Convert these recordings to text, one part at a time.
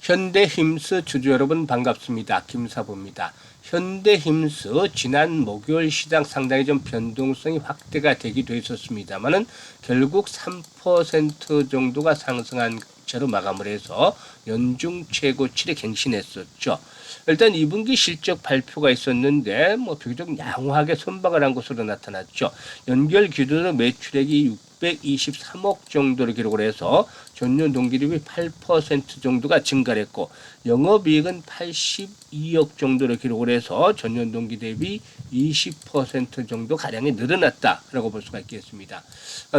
현대힘스 주주 여러분 반갑습니다. 김사부입니다. 현대힘스 지난 목요일 시장 상당히 좀 변동성이 확대가 되기도 했었습니다만은 결국 3% 정도가 상승한 채로 마감을 해서 연중 최고치를 갱신했었죠. 일단 2분기 실적 발표가 있었는데 비교적 양호하게 선방을 한 것으로 나타났죠. 연결 기준으로 매출액이 623억 정도를 기록을 해서 전년 동기 대비 8% 정도가 증가를 했고 영업이익은 82억 정도를 기록을 해서 전년 동기 대비 20% 정도 가량이 늘어났다라고 볼 수가 있겠습니다.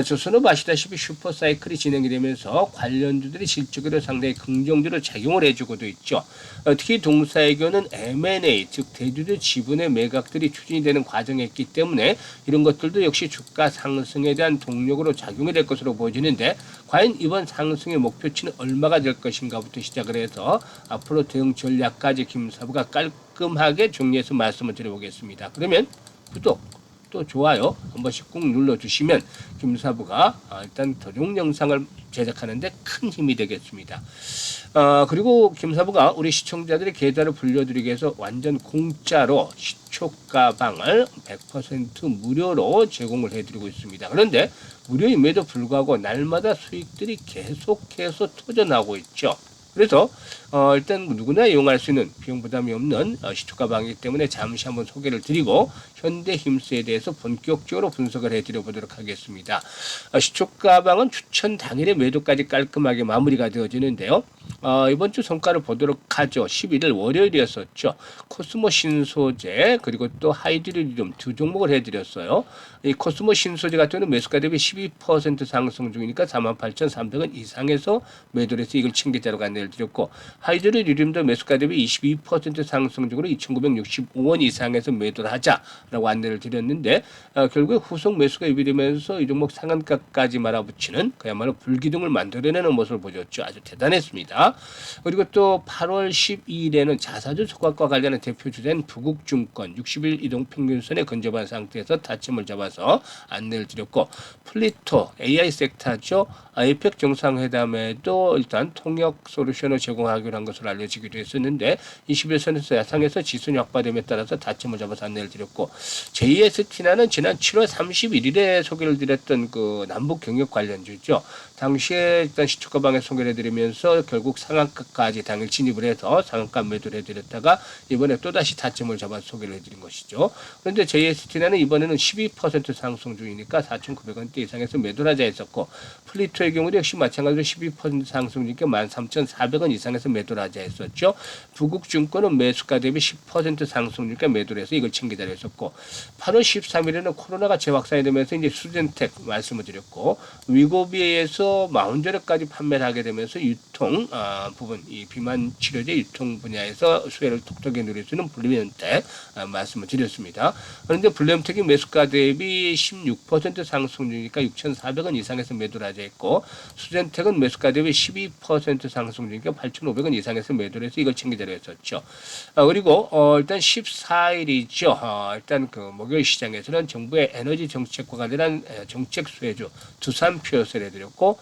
조선업 아시다시피 슈퍼사이클이 진행이 되면서 관련주들이 실적으로 상당히 긍정적으로 작용을 해주고도 있죠. 특히 동사외교는 M&A 즉 대주주 지분의 매각들이 추진이 되는 과정에 있기 때문에 이런 것들도 역시 주가 상승에 대한 동력으로 작용이 될 것으로 보여지는데 과연 이번 상승의 목표치는 얼마가 될 것인가부터 시작을 해서 앞으로 대응 전략까지 김사부가 깔끔하게 정리해서 말씀을 드려보겠습니다. 그러면 구독 또 좋아요 한 번씩 꾹 눌러주시면 김사부가 일단 도중 영상을 제작하는데 큰 힘이 되겠습니다. 그리고 김사부가 우리 시청자들의 계좌를 불려드리기 위해서 완전 공짜로 시초가방을 100% 무료로 제공을 해드리고 있습니다. 그런데 무료임에도 불구하고 날마다 수익들이 계속해서 터져나오고 있죠. 그래서 일단 누구나 이용할 수 있는 비용 부담이 없는 시초가방이기 때문에 잠시 한번 소개를 드리고 현대힘스에 대해서 본격적으로 분석을 해드려 보도록 하겠습니다. 시초가방은 추천 당일의 매도까지 깔끔하게 마무리가 되어지는데요. 이번 주 성과를 보도록 하죠. 11일 월요일이었었죠. 코스모 신소재 그리고 또 하이드로리움 두 종목을 해드렸어요. 이 코스모 신소재 같은 경우는 매수가 대비 12% 상승 중이니까 48,300원 이상에서 매도를 해서 이걸 챙기자로 안내를 드렸고 하이드로리움도 매수가 대비 22% 상승 중으로 2,965원 이상에서 매도를 하자라고 안내를 드렸는데 결국에 후속 매수가 유비되면서 이 종목 상한가까지 말아붙이는 그야말로 불기둥을 만들어내는 모습을 보였죠. 아주 대단했습니다. 그리고 또 8월 12일에는 자사주 소각과 관련한 대표 주된 부국증권 60일 이동평균선에 근접한 상태에서 타점을 잡아서 안내를 드렸고 플리토 AI 섹터죠. 아이펙 정상회담에도 일단 통역 솔루션을 제공하기로 한 것으로 알려지기도 했었는데 21선에서 야상에서 지순이 확보됨에 따라서 다침을 잡아서 안내를 드렸고 JST나는 지난 7월 31일에 소개를 드렸던 그 남북 경협 관련주죠. 당시에 일단 시초가방에 소개를 해드리면서 결국 상한가까지 당일 진입을 해서 상한가 매도를 해드렸다가 이번에 또다시 다침을 잡아서 소개를 해드린 것이죠. 그런데 JST나는 이번에는 12% 상승 중이니까 4,900원대 이상에서 매도를 하자 했었고 플리토의 경우도 역시 마찬가지로 12% 상승 중이니까 13,400원 이상에서 매도를 하자 했었죠. 부국증권은 매수가 대비 10% 상승 중이니까 매도를 해서 이걸 챙기자로 했었고 8월 13일에는 코로나가 재확산이 되면서 이제 수젠텍 말씀을 드렸고 위고비에서 마운저력까지 판매를 하게 되면서 유통 부분 이 비만 치료제 유통 분야에서 수혜를 톡톡히 누릴 수 있는 블루엠텍 말씀을 드렸습니다. 그런데 블루엠텍이 매수가 대비 16% 상승 중이니까 6,400원 이상에서 매도를 하자 했고 수젠텍은 매수가 대비 12% 상승 중이니까 8,500원 이상에서 매도를 해서 이걸 챙기자로 했었죠. 그리고 일단 14일이죠. 일단 그 목요일 시장에서는 정부의 에너지 정책과 관련한 정책 수혜주 두산 표시를 해드렸고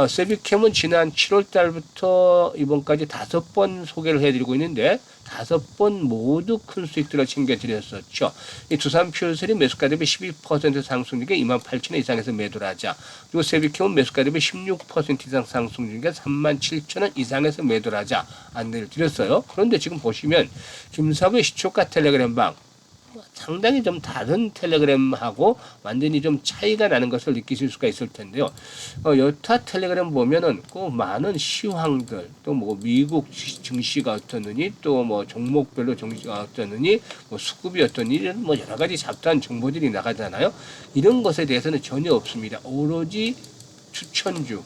세비캠은 지난 7월 달부터 이번까지 5번 소개를 해드리고 있는데 5번 모두 큰 수익들을 챙겨드렸었죠. 이 두산 퓨어셀이 매수가 대비 12% 상승 중에 28,000원 이상에서 매도를 하자. 그리고 세비캠은 매수가 대비 16% 이상 상승 중에 37,000원 이상에서 매도를 하자 안내를 드렸어요. 그런데 지금 보시면 김사부의 시초가 텔레그램방 상당히 좀 다른 텔레그램하고 완전히 좀 차이가 나는 것을 느끼실 수가 있을 텐데요. 여타 텔레그램 보면은 그 많은 시황들 또 뭐 미국 증시가 어떻느니 또 뭐 종목별로 증시가 어떻느니 뭐 수급이 어떠니 이런 뭐 여러 가지 잡다한 정보들이 나가잖아요. 이런 것에 대해서는 전혀 없습니다. 오로지 추천주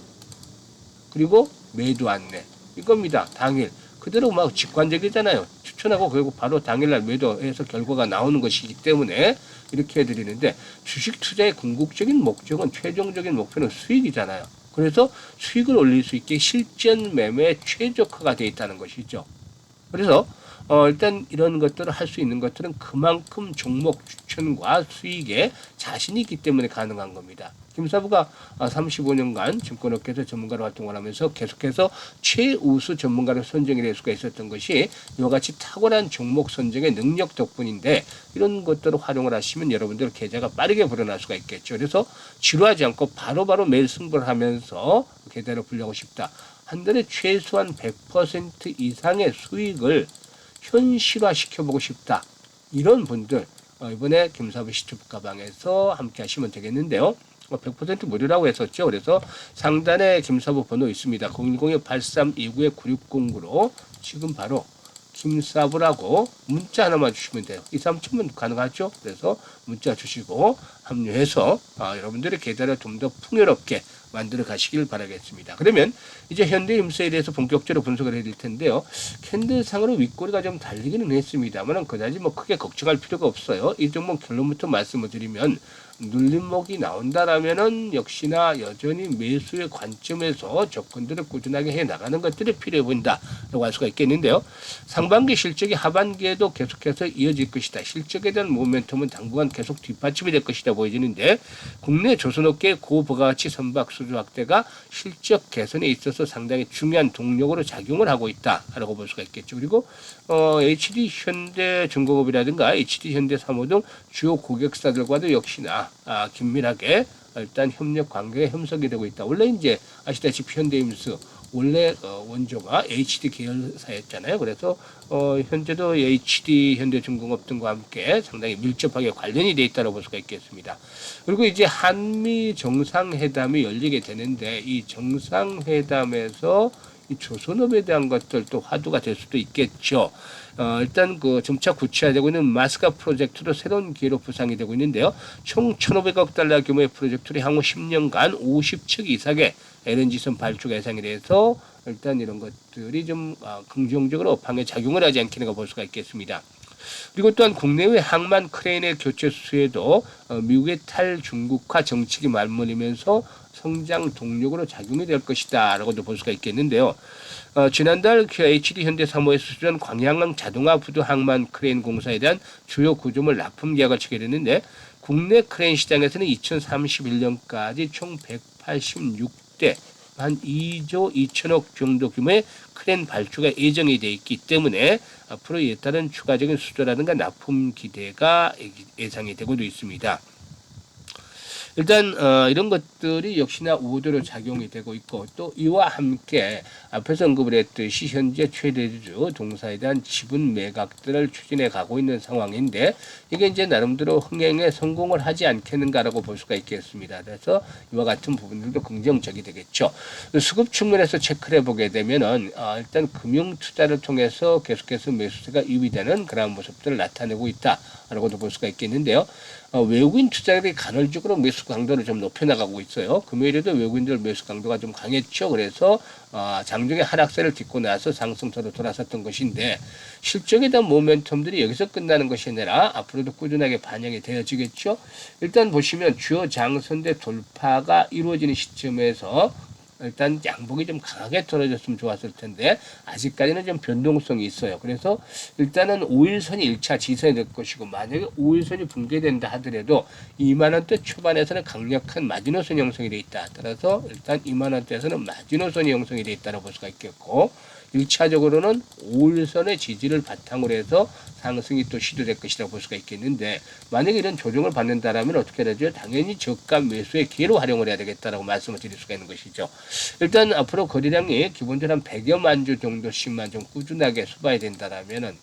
그리고 매도 안내 이겁니다. 당일 그대로 막 직관적이잖아요. 추천하고 결국 바로 당일날 매도해서 결과가 나오는 것이기 때문에 이렇게 해드리는데 주식 투자의 궁극적인 목적은 최종적인 목표는 수익이잖아요. 그래서 수익을 올릴 수 있게 실전 매매에 최적화가 되어 있다는 것이죠. 그래서 일단 이런 것들을 할 수 있는 것들은 그만큼 종목 추천과 수익에 자신이 있기 때문에 가능한 겁니다. 김사부가 35년간 증권업계에서 전문가로 활동을 하면서 계속해서 최우수 전문가로 선정이 될 수가 있었던 것이 이와 같이 탁월한 종목 선정의 능력 덕분인데, 이런 것들을 활용을 하시면 여러분들 계좌가 빠르게 불어날 수가 있겠죠. 그래서 지루하지 않고 바로바로 매일 승부를 하면서 계좌를 불려고 싶다. 한 달에 최소한 100% 이상의 수익을 현실화시켜보고 싶다. 이런 분들 이번에 김사부 시초북 가방에서 함께 하시면 되겠는데요. 100% 무료라고 했었죠. 그래서 상단에 김사부 번호 있습니다. 010-8329-9609로 지금 바로 김사부라고 문자 하나만 주시면 돼요. 2, 3초면 가능하죠. 그래서 문자 주시고 합류해서 여러분들의 계좌를 좀 더 풍요롭게 만들어 가시길 바라겠습니다. 그러면 이제 현대임수에 대해서 본격적으로 분석을 해드릴 텐데요. 캔들상으로 윗꼬리가 좀 달리기는 했습니다만 그다지 뭐 크게 걱정할 필요가 없어요. 이 종목 결론부터 말씀을 드리면, 눌림목이 나온다라면은 역시나 여전히 매수의 관점에서 접근들을 꾸준하게 해 나가는 것들이 필요해 보인다라고 할 수가 있겠는데요. 상반기 실적이 하반기에도 계속해서 이어질 것이다. 실적에 대한 모멘텀은 당분간 계속 뒷받침이 될 것이다 보여지는데, 국내 조선업계의 고부가가치 선박 수주 확대가 실적 개선에 있어서 상당히 중요한 동력으로 작용을 하고 있다라고 볼 수가 있겠죠. 그리고 HD 현대중공업이라든가 HD 현대사모 등 주요 고객사들과도 역시나 긴밀하게 일단 협력 관계가 형성이 되고 있다. 원래 이제 아시다시피 현대임수 원래 원조가 HD 계열사였잖아요. 그래서 현재도 HD 현대중공업 등과 함께 상당히 밀접하게 관련이 돼 있다고 볼 수가 있겠습니다. 그리고 이제 한미 정상회담이 열리게 되는데, 이 정상회담에서 이 조선업에 대한 것들도 화두가 될 수도 있겠죠. 일단 그 점차 구체화되고 있는 마스카 프로젝트로 새로운 기회로 부상이 되고 있는데요. 총 1,500억 달러 규모의 프로젝트로 향후 10년간 50척 이상의 LNG선 발주가 예상이 돼서 일단 이런 것들이 좀 긍정적으로 업황에 작용을 하지 않겠는가 볼 수가 있겠습니다. 그리고 또한 국내외 항만 크레인의 교체 수혜도 미국의 탈중국화 정책이 맞물리면서 성장 동력으로 작용이 될 것이다 라고도 볼 수가 있겠는데요. 지난달 HD 현대사모에 수주한 광양항 자동화 부두 항만 크레인 공사에 대한 주요 구조물 납품 계약을 체결했는데, 국내 크레인 시장에서는 2031년까지 총 186대 한 2조 2천억 정도 규모의 크레인 발주가 예정이 되어 있기 때문에 앞으로 이에 따른 추가적인 수주라든가 납품 기대가 예상이 되고도 있습니다. 일단 이런 것들이 역시나 우호도로 작용이 되고 있고, 또 이와 함께 앞에서 언급을 했듯이 현재 최대주 동사에 대한 지분 매각들을 추진해 가고 있는 상황인데, 이게 이제 나름대로 흥행에 성공을 하지 않겠는가라고 볼 수가 있겠습니다. 그래서 이와 같은 부분들도 긍정적이 되겠죠. 수급 측면에서 체크를 해보게 되면은 일단 금융 투자를 통해서 계속해서 매수세가 유입되는 그런 모습들을 나타내고 있다라고도 볼 수가 있겠는데요. 외국인 투자들이 간헐적으로 매수 강도를 좀 높여나가고 있어요. 금요일에도 외국인들 매수 강도가 좀 강했죠. 그래서 장중에 하락세를 딛고 나서 상승세로 돌아섰던 것인데, 실적에 대한 모멘텀들이 여기서 끝나는 것이 아니라 앞으로도 꾸준하게 반영이 되어지겠죠. 일단 보시면 주요 장선대 돌파가 이루어지는 시점에서 일단 양봉이 좀 강하게 떨어졌으면 좋았을 텐데 아직까지는 좀 변동성이 있어요. 그래서 일단은 5일선이 1차 지선이 될 것이고, 만약에 5일선이 붕괴된다 하더라도 2만원대 초반에서는 강력한 마지노선 형성이 되어 있다. 따라서 일단 2만원대에서는 마지노선이 형성이 되어 있다고 볼 수가 있겠고, 1차적으로는 5일선의 지지를 바탕으로 해서 상승이 또 시도될 것이라고 볼 수가 있겠는데, 만약에 이런 조정을 받는다라면 어떻게 되죠? 당연히 저가 매수의 기회로 활용을 해야 되겠다라고 말씀을 드릴 수가 있는 것이죠. 일단 앞으로 거래량이 기본적으로 한 100여만 주 정도씩만 좀 꾸준하게 수반이 된다라면은,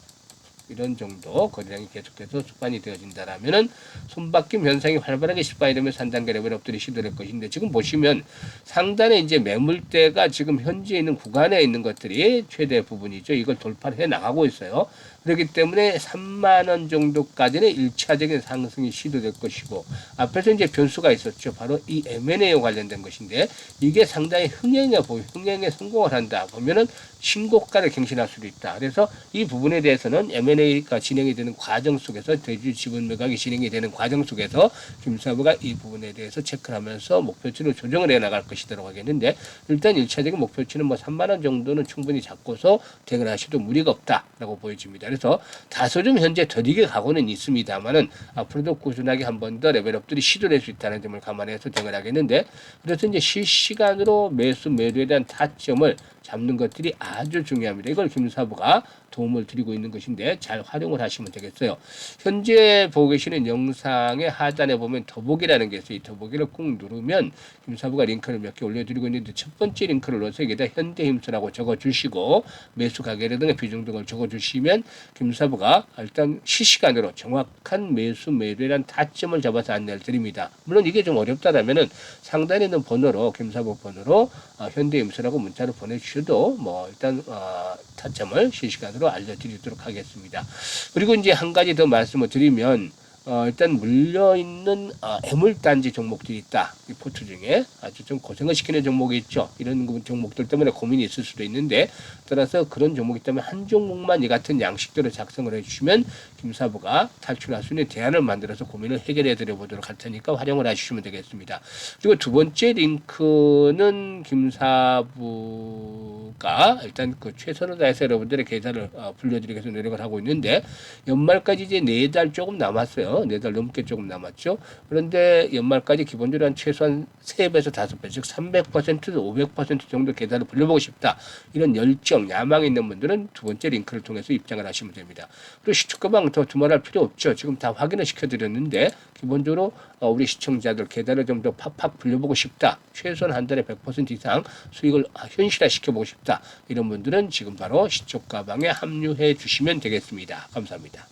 이런 정도 거래량이 계속해서 수반이 되어진다라면은 손바뀜 현상이 활발하게 수반이 되면 3단계 레벨업들이 시도될 것인데, 지금 보시면 상단에 이제 매물대가 지금 현재 있는 구간에 있는 것들이 최대 부분이죠. 이걸 돌파를 해 나가고 있어요. 그렇기 때문에 3만 원 정도까지는 1차적인 상승이 시도될 것이고, 앞에서 이제 변수가 있었죠. 바로 이 M&A와 관련된 것인데, 이게 상당히 흥행에 성공을 한다 보면은 신고가를 갱신할 수도 있다. 그래서 이 부분에 대해서는 M&A 진행이 되는 과정 속에서 대주 지분 매각이 진행이 되는 과정 속에서 김사부가 이 부분에 대해서 체크를 하면서 목표치를 조정을 해 나갈 것이라고 하겠는데 일단 1차적인 목표치는 뭐 3만 원 정도는 충분히 잡고서 대응하셔도 무리가 없다라고 보여집니다. 그래서 다소 좀 현재 더디게 가고는 있습니다만은 앞으로도 꾸준하게 한 번 더 레벨업들이 시도될 수 있다는 점을 감안해서 대응을 하겠는데 그래서 이제 실시간으로 매수 매도에 대한 타점을 잡는 것들이 아주 중요합니다. 이걸 김사부가 도움을 드리고 있는 것인데 잘 활용을 하시면 되겠어요. 현재 보고 계시는 영상의 하단에 보면 더보기라는 게 있어요. 이 더보기를 꾹 누르면 김사부가 링크를 몇 개 올려드리고 있는데 첫 번째 링크를 넣어서 여기다 현대힘스라고 적어주시고 매수 가격이라든가 비중 등을 적어주시면 김사부가 일단 실시간으로 정확한 매수 매도에 대한 타점을 잡아서 안내를 드립니다. 물론 이게 좀 어렵다라면은 상단에 있는 번호로 김사부 번호로 현대임수라고 문자를 보내주셔도 뭐 일단 타점을 실시간으로 알려드리도록 하겠습니다. 그리고 이제 한 가지 더 말씀을 드리면 일단 물려있는 애물단지 종목들이 있다. 이 포트 중에 아주 좀 고생을 시키는 종목이 있죠. 이런 종목들 때문에 고민이 있을 수도 있는데 따라서 그런 종목이 때문에 한 종목만 이 같은 양식대로 작성을 해주시면 김사부가 탈출할 수 있는 대안을 만들어서 고민을 해결해 드려 보도록 할 테니까 활용을 해주시면 되겠습니다. 그리고 두 번째 링크는 김사부가 일단 그 최선을 다해서 여러분들의 계좌를 불려드리기 위해서 노력을 하고 있는데 연말까지 이제 4달 조금 남았어요. 4달 넘게 조금 남았죠. 그런데 연말까지 기본적으로 한 최소한 3배에서 5배, 즉 300%, 500% 정도 계좌를 불려보고 싶다. 이런 열정, 야망이 있는 분들은 두 번째 링크를 통해서 입장을 하시면 됩니다. 그리고 시초가방 더 두말할 필요 없죠. 지금 다 확인을 시켜드렸는데 기본적으로 우리 시청자들 계좌를 좀 더 팍팍 불려보고 싶다. 최소한 한 달에 100% 이상 수익을 현실화 시켜보고 싶다. 이런 분들은 지금 바로 시초가방에 합류해 주시면 되겠습니다. 감사합니다.